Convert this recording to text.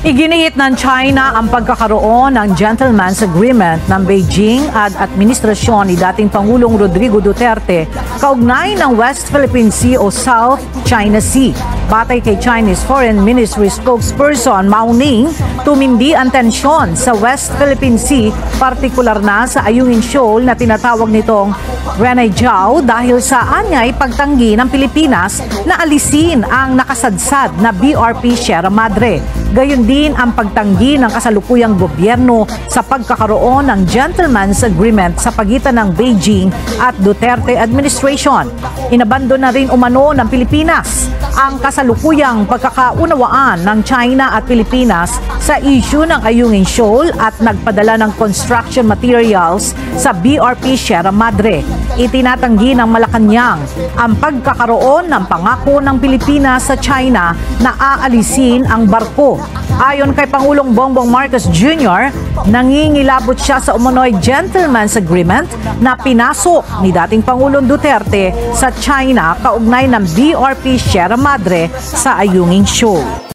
Iginihit ng China ang pagkakaroon ng gentleman's agreement ng Beijing at administrasyon ni dating Pangulong Rodrigo Duterte kaugnay ng West Philippine Sea o South China Sea. Batay kay Chinese Foreign Ministry spokesperson Mao Ning, tumindi ang tensyon sa West Philippine Sea, partikular na sa Ayungin Shoal na tinatawag nitong Renaijiao dahil sa anyay pagtanggi ng Pilipinas na alisin ang nakasadsad na BRP Sierra Madre. Gayon din ang pagtanggi ng kasalukuyang gobyerno sa pagkakaroon ng gentleman's agreement sa pagitan ng Beijing at Duterte administration. Inabando na rin umano ng Pilipinas ang kasalukuyang pagkakaunawaan ng China at Pilipinas sa issue ng Ayungin Shoal at nagpadala ng construction materials sa BRP Sierra Madre. Itinatanggi ng Malacanang ang pagkakaroon ng pangako ng Pilipinas sa China na aalisin ang barko. Ayon kay Pangulong Bongbong Marcos Jr., nangingilabot siya sa umano'y gentleman's agreement na pinasok ni dating Pangulong Duterte sa China kaugnay ng BRP Sierra Madre sa Ayungin Shoal.